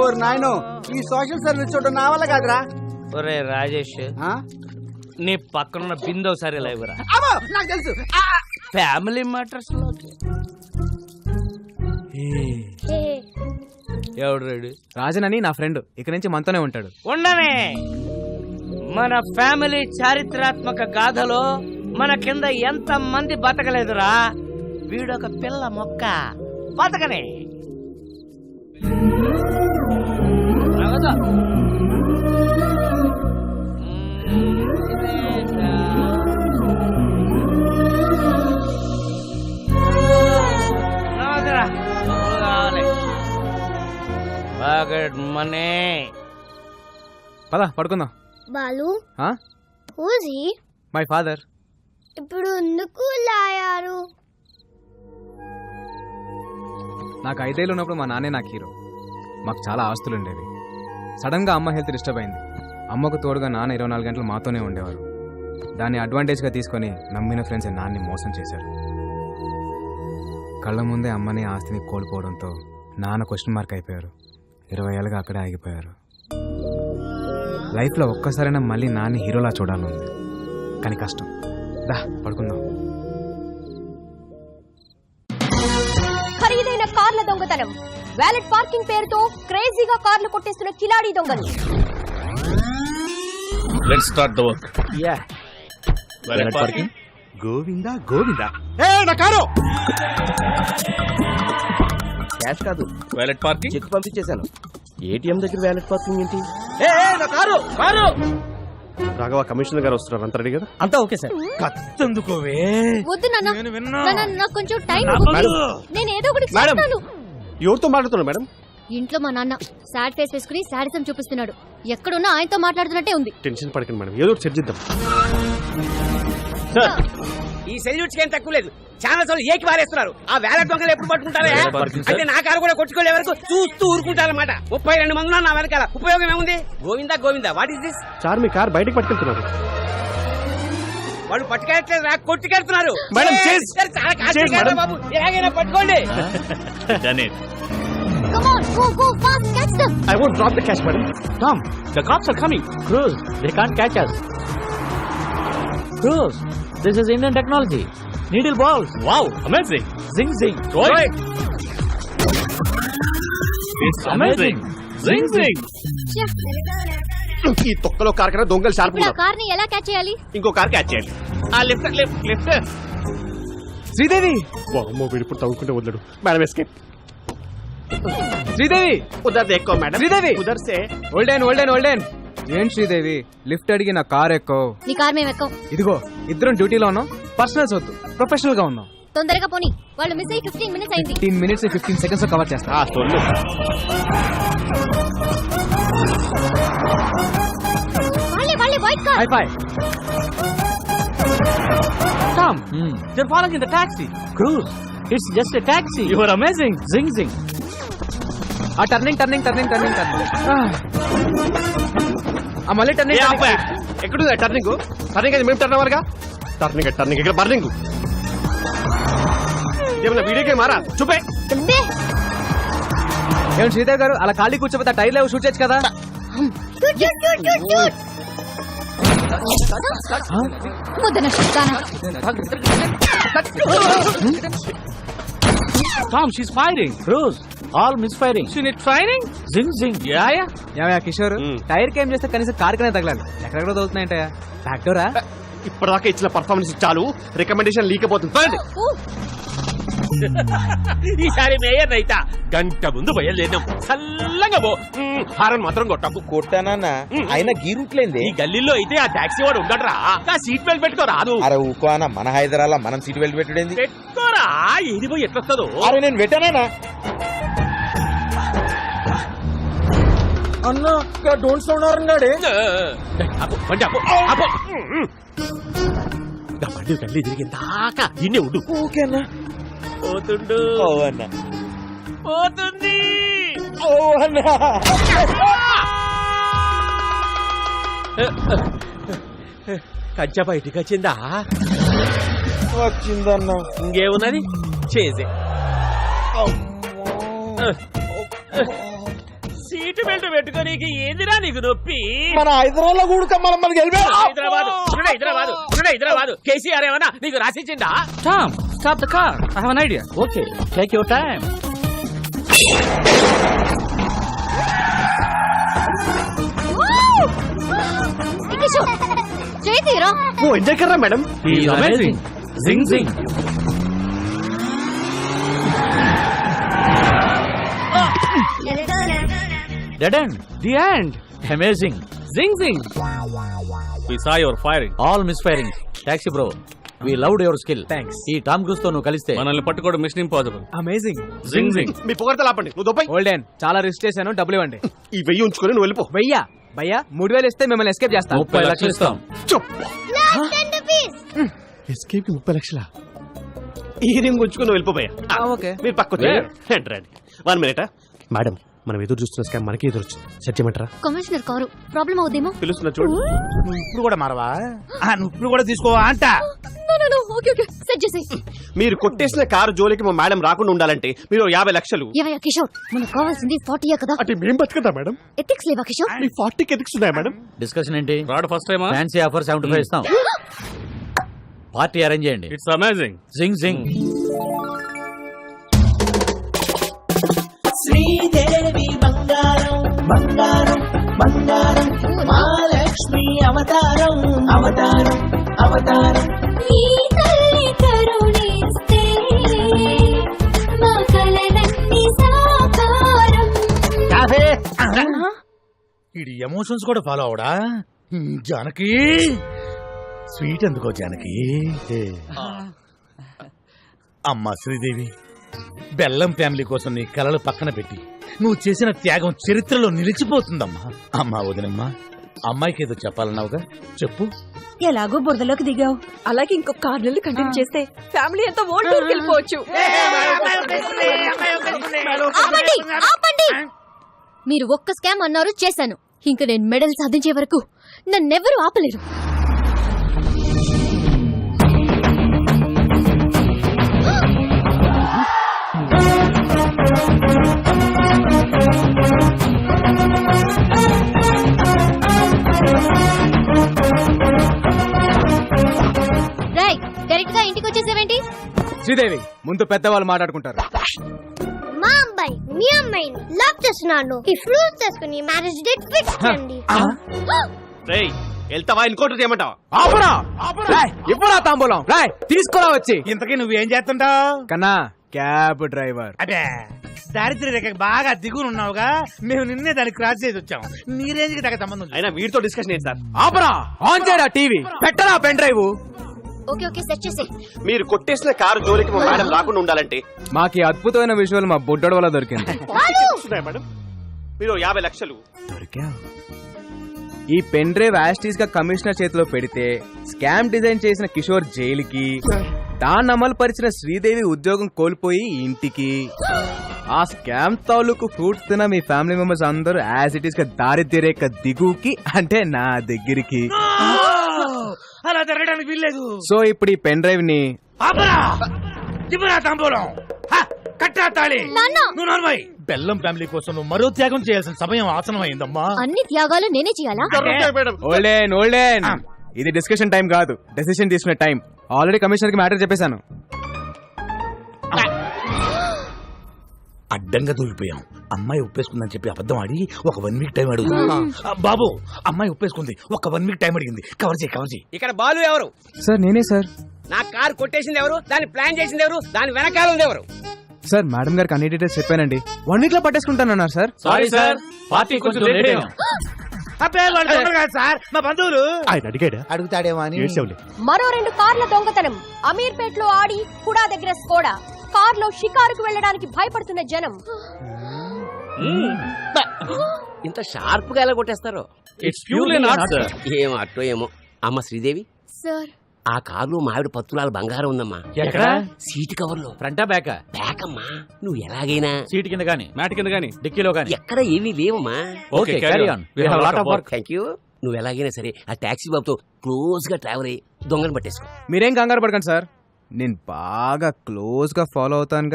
Or నాయనో, ఈ social service చూడడం నా వల్ల కాదురా. ఒరే రాజేష్, నీ పక్కనున్న బిందో సరే లేవురా. నాకు తెలుసు. ఫ్యామిలీ మ్యాటర్స్ లో ఎవడు రెడీ? రాజన్ అని నా ఫ్రెండ్, ఇక్కడి నుంచి మనతోనే ఉంటాడు. ఉండనే. మన ఫ్యామిలీ చారిత్రాత్మక గాథలో మన కింద ఎంత మంది బతకలేదురా. వీడొక పిల్ల మొక్క బతకనే. మనీ పద పడుకుందాం. Balu, హూజీ my father. ఇప్పుడు ఎందుకు లాయారు? నాకు 5 ఏళ్ళు ఉన్నప్పుడు మా నాన్నే నాకు హీరో. మాకు చాలా ఆస్తులు ఉండేవి. సడన్ గా అమ్మ హెల్త్ డిస్టర్బ్ అయింది. అమ్మకు తోడుగా నాన్న 24 గంటలు మాతోనే ఉండేవారు. దాన్ని అడ్వాంటేజ్ గా తీసుకొని నమ్మిన ఫ్రెండ్స్ నాన్ని మోసం చేశారు. కళ్ళ ముందే అమ్మని ఆస్తిని కోల్పోవడంతో నాన్న క్వశ్చన్ మార్క్ అయిపోయారు. 20 ఏళ్ళుగా అక్కడే ఆగిపోయారు. లైఫ్లో ఒక్కసారైనా మళ్ళీ నాన్ని హీరోలా చూడాలనుంది, కానీ కష్టం. దా పడుకుందాం. ఖరీదైన కార్ల దొంగతనం, వ్యాలెట్ పార్కింగ్ పేరుతో క్రేజీగా కార్లు కొట్టేస్తున్న కిలాడీ దొంగలు. Let's start the work. Yeah, valet parking. Govinda Govinda. నా కారు క్యాష్ కాదు, వ్యాలెట్ పార్కింగ్. చెక్ పంపించేశాను. ఏటీఎం దగ్గర వ్యాలెట్ పార్కింగ్ ఏంటి? నా కారు కారు. రాఘవ కమిషనర్ గారు వస్తున్నారు, అంత రెడీ కదా? అంతా ఓకే సార్. కత్తందుకోవే. వద్దు నాన్న, నాకు కొంచెం టైం ఇవ్వు. నేను ఏదో ఒకటి చేస్తాను. ఎవరితో మాట్లాడుతున్నారు మేడం? ఇంట్లో మా నాన్న సాడ్ ఫేస్ వేసుకుని సాడిజం చూపిస్తున్నాడు. ఎక్కడున్నా ఆయనతో మాట్లాడుతున్నట్టే ఉంది. టెన్షన్ పడకండి మేడం, ఏదో ఒకటి చర్చిద్దాం. ఈ సెల్యూట్స్ ఏం తక్కువ లేదు. చాలా సార్లు ఏకి పారేస్తున్నారు. ఆ వ్యాలెట్ దొంగలు ఎప్పుడు పట్టుకుంటారా? అంటే నా కారు కూడా కొట్టుకోలే వరకు చూస్తూ ఊరుకుంటారన్నమాట. 32 మంది ఉన్నారు నా వెనకాల. ఉపయోగం ఏముంది? Govinda Govinda, what is this? Sir me car బయటకు పట్టుకెళ్తున్నారు. వాళ్ళు పట్టుకెళ్ళట్లేదు, రా కొట్టుకెళ్తున్నారు. మేడం, చాలా కాదు బాబు, ఎలాగైనా పట్టుకోండి. Come on, go fast, catch them. I won't drop the cash, madam. Tom, the cops are coming. Cruz, they can't catch us. Cruz, this is Indian technology. Needle balls. Wow, amazing. Zing zing. Right. It's amazing. Zing zing. ఈ తొక్కలో car కన్నా దొంగలు sharp ఇప్పుడు ఆ ఉన్నారు. కార్ని ఎలా catch చేయాలి? ఇంకో కార్ క్యాచ్ చేయాలి. Ah, left. శ్రీదేవి, అమ్మో వీడు ఇప్పుడు తవ్వుకుంటే వదలడు. Madam escape. శ్రీదేవి, ఉదర్ దేక్కో మేడం. శ్రీదేవి, ఉదర్ సే. ఓల్డెన్. ఏం శ్రీదేవి, లిఫ్ట్ అడిగి నా కార్ ఎక్కో. నీ కార్ మేము ఎక్కం. ఇదిగో ఇద్దరం డ్యూటీలో ఉన్నాం. పర్సనల్స్ వద్దు, ప్రొఫెషనల్ గా ఉన్నాం. తొందరగా పోనీ, వాళ్ళు మిస్ అయ్యి 15 మినిట్స్ అయింది. 15 minutes 15 seconds లో కవర్ చేస్తా. వాళ్ళే white car. High phi. Tom, they're following in the taxi. Cruz, it's just a taxi. You are amazing. Zing zing. ఆ టర్నింగ్ మళ్ళీ టర్నింగ్. ఎక్కడుంది టర్నింగ్? టర్నింగ్ అది మేము టర్న్ అవ్వరుగా. టర్నింగ్ ఇక్కడ బర్నింగ్. ఏమన్నా వీడియో గేమ్ మారా? చూపే. ఏం శ్రీదేవి గారు, అలా ఖాళీ కూర్చోపోతే టైర్ లేవు, షూట్ చేయొచ్చు కదా. Tom, she's firing. Cruz, all misfiring. She need training. Zing zing. Yeah. ఏమయ్యా కిషోర్, టైర్ కి ఏం చేస్తే కనీసం కార్ కనే తగలాలి. ఎక్కడెక్కడ తగులుతున్నాయంటయా? ఫ్యాక్టరా? ఇప్పటిదాకా ఇచ్చిన పర్ఫార్మెన్స్ చాలు, రికమెండేషన్ లీకపోతుంది. ఈసారి మేయర్ రైతా గంట ముందు బయలుదేరినాం. చల్లగా పో. హారన్ మాత్రం కొట్టకు. కొట్టానన్నా, అయినా గీ రూట్లేంది. ఈ గల్లీలో అయితే ఆ టాక్సీ వాడు ఉండడరా. సీట్ బెల్ట్ పెట్టుకో రాదు. అరే ఊకో అన్న, మన హైదరాబాద్ మనం సీట్ బెల్ట్ పెట్టుడేంది? పెట్టుకోరా, ఏది పోయి ఎట్లొస్తుందో. అరే నేను పెట్టానా అన్నా? డోంట్ సౌండ్ అన్నాడే. బండి గల్లీ తిరిగి దాకా ఇన్నే ఉండు. ఓకేనా? పోతుండు. అన్న పోతుంది. అన్నా కంచె బయటికి వచ్చిందా? వచ్చిందన్నా. ఇంకేమున్నది చేసే. సీటు బెల్ట్ పెట్టుకోనీకి ఏందిరా నీకు నొప్పి? మన హైదరాబాద్ కూడా మనం హైదరాబాద్ కేసీఆర్ ఏమన్నా నీకు రాసిచ్చిందా? Tom, stop the car. I have an idea. Okay, take your time. చేతిరా ఓ ఎంజాయ్ కర్రా madam. He's amazing. Zing zing. Dead end. The end. Amazing. Zing zing. We saw your firing. All misfiring. Taxi bro. We loved your skill. Thanks. ఈ Tom cruise తో నువ్వు కలిస్తే మనల్ని పట్టుకోవడం machine impossible. Amazing. Zing జింగ్. మీ పొగడతలు ఆపండి. నువ్వు దొబ్బై. Olden చాలా రిస్క్ చేశాను, డబ్బులు ఇవ్వండి. ఈ 1000 ఉంచుకొని నువ్వు వెళ్ళిపో. భయ్యా భయ్యా 3000 ఇస్తే మిమ్మల్ని ఎస్కేప్ చేస్తా. 30 లక్షలు ఇస్తాం. ఎస్కేప్ కి 30 లక్షలా? ఈ రింగ్ ఉంచుకొని నువ్వు వెళ్ళిపోయా. ఓకే. మీరు పక్క రండి. 1 మినిట్ మేడం, మనం ఎదురు చూస్తున్న స్కామ్ మనకి ఎదురు వచ్చింది. సెట్ చేయమంటారా? కమిషనర్ కారు ప్రాబ్లం అవుదేమో. పిలుస్తున్నా చూడు. నువ్వు ఇప్పుడు కూడా మారవా? నువ్వు ఇప్పుడు కూడా తీసుకోవా అంట. ఓకే ఓకే సెట్ చేసి. మీరు కొట్టేసిన కారు జోలికి మా మేడం రాకుండా ఉండాలంటే మీరు 50 లక్షలు. ఏవయ్యా కిషోర్, మనకు కావాల్సింది 40 కదా. అంటే మేం బతుకుదా మేడం? ఎథిక్స్ లేవా కిషోర్? మీ 40కి ఎథిక్స్ ఉన్నాయా మేడం? డిస్కషన్ ఏంటి? రాడ్ ఫస్ట్ టైమా? ఫ్యాన్సీ ఆఫర్ 75 ఇస్తాం. పార్టీ అరేంజ్ చేయండి. It's amazing. Zing zing. Sridevi బంగారం బంగారం బంగారం మహాలక్ష్మి అవతారం అవతారం అవతారం ఈ తల్లి కరుణిస్తే మా కలలన్నీ సాకారం. ఇది ఎమోషన్స్ కూడా ఫాలో అవడా? జానకి స్వీట్ ఎందుకో జానకి. అమ్మా శ్రీదేవి, బెల్లం ఫ్యామిలీ కోసం నీ కలలు పక్కన పెట్టి నువ్వు చేసిన త్యాగం చరిత్రలో నిలిచిపోతుందమ్మా. అమ్మా వదినమ్మా, అమ్మాయికి ఏదో చెప్పాలన్నావుగా, చెప్పు. ఎలాగో బురదలోకి దిగావు, అలాగే ఇంకొక 6 నెలలు కంటిన్యూ చేస్తే ఫ్యామిలీ అంతా ఓల్డ్ టూర్కి వెళ్ళిపోవచ్చు. ఆపండి, ఆపండి. మీరు ఒక్క స్కామ్ అన్నారు, చేశాను. ఇంకా నేను మెడల్ సాధించే వరకు నన్నెవరూ ఆపలేరు. రై, డైరెక్ట్ గా ఇంటికి వచ్చేసావేంటి? శ్రీదేవి, ముందు పెద్దవాళ్ళు మాట్లాడుకుంటారు. మా అబ్బాయి మీ అమ్మాయిని లవ్ చేస్తున్నాను. ఈ ఫ్రూట్స్ తీసుకుని మ్యారేజ్ డేట్ ఫిక్స్ చేయండి. రేయ్, వెళ్తావా ఇంకోటి చేయమంటావా? ఆపరా, ఇవ్వరా తాంబూలం. రాయ్, తీసుకురా వచ్చి. ఇంతకీ నువ్వేం చేస్తుంటావు? కన్నా క్యాబ్ డ్రైవర్. అదే దారిద్ర్య రేఖ బాగా దిగునున్నావుగా, మేము నిన్నే దాన్ని క్రాస్ చేసి వచ్చాము. నీ రేంజ్ కి తగ్గ సంబంధం లేదు. అయినా వీడితో డిస్కషన్ ఏంటి సార్? ఆపరా, ఆన్ చేయరా టీవీ, పెట్టరా pen drive. Okay okay set చేసి. మీరు కొట్టేసిన కారు జోలికి మా మేడం రాకుండా ఉండాలంటే మాకు ఈ అద్భుతమైన విజువల్ మా బుడ్డోడు వల్ల దొరికింది. ఉన్నాయా మేడం? మీరు 50 లక్షలు. ఈ పెన్ డ్రైవ్ యాస్టీస్ గా కమిషనర్ చేతిలో పెడితే స్కామ్ డిజైన్ చేసిన కిషోర్ జైలుకి, దాన్ని అమలు పరిచిన శ్రీదేవి ఉద్యోగం కోల్పోయి ఇంటికి, ఆ స్కామ్ తాలూకు ఫ్రూట్స్ తిన మీ ఫ్యామిలీ మెంబర్స్ అందరూ యాజ్ ఇట్ ఈస్ గా దారిద్ర్య రేఖ దిగుకి, అంటే నా దగ్గరికి. అలా జరగడానికి వీల్లేదు. సో ఇప్పుడు ఈ పెన్ డ్రైవ్ ని ఆపరా, దిగురా తాంబూలం, కట్టా తాళి. నువ్వు నోర్మై. బెల్లం ఫ్యామిలీ కోసం నువ్వు మరో త్యాగం చేయాల్సిన సమయం ఆసనం అయిందమ్మా. అన్ని త్యాగాలు నేనే చేయాలా? ఓల్డెన్ ఓల్డెన్, ఇది డిస్కషన్ టైం కాదు, డెసిషన్ తీసుకునే టైం. ఆల్రెడీ కమిషనర్ కి మ్యాటర్ చెప్పేశాను. అడ్డంగా దూరిపోయాం. అమ్మాయి ఒప్పేసుకుందని చెప్పి అబద్ధం ఆడి ఒక 1 వీక్ టైం అడుగు. బాబు, అమ్మాయి ఒప్పేసుకుంది, ఒక 1 వీక్ టైం అడిగింది. కవర్ చేయి. ఇక్కడ బాలు ఎవరు? సార్ నేనే సార్. నా కారు కొట్టేసింది ఎవరు? దాన్ని ప్లాన్ చేసింది ఎవరు? దాని వెనకాల ఉంది ఎవరు? సార్ మేడం గారికి అన్ని డీటెయిల్స్ చెప్పానండి. 1 వీక్ లో పట్టేసుకుంటానన్నారు సార్. సారీ సార్, పార్టీ కొంచెం లేట్ అయ్యాం. అబ్బే వాళ్ళు దొంగలు కాదు సార్, మా బంధువులు. ఆయన అడిగాడా? అడుగుతాడేమో అని. ఏడ్చావులే. మరో 2 కార్ల దొంగతనం. అమీర్పేట్ లో ఆడి హుడా దగ్గర స్కోడా. కార్లో షికారుకు వెళ్ళడానికి భయపడుతున్న జనం. ఇంత షార్ప్ గా ఎలా కొట్టేస్తారు? It's purely not, sir. ఏమో అట్టో ఏమో. అమ్మ శ్రీదేవి, సార్ ఆ కారులో మావిడ పత్తులాలు బంగారం ఉందమ్మా. ఎక్కడ? సీట్ కవర్ లో. ఫ్రంటా బ్యాకా? బ్యాక్ అమ్మా. నువ్వు ఎలాగైనా సీట్ కింద గానీ, మ్యాట్ కింద గానీ, డిక్కీలో గానీ. ఎక్కడ ఏమీ లేవమ్మా. Okay, carry on. We have lot of work. Thank you. నువ్వు ఎలాగైనా సరే ఆ టాక్సీ బాబుతో క్లోజ్ గా ట్రావెల్ అయ్యి దొంగను పట్టేసుకో. మీరేం కంగారు పడకండి సార్, నేను బాగా క్లోజ్ గా ఫాలో అవుతాను.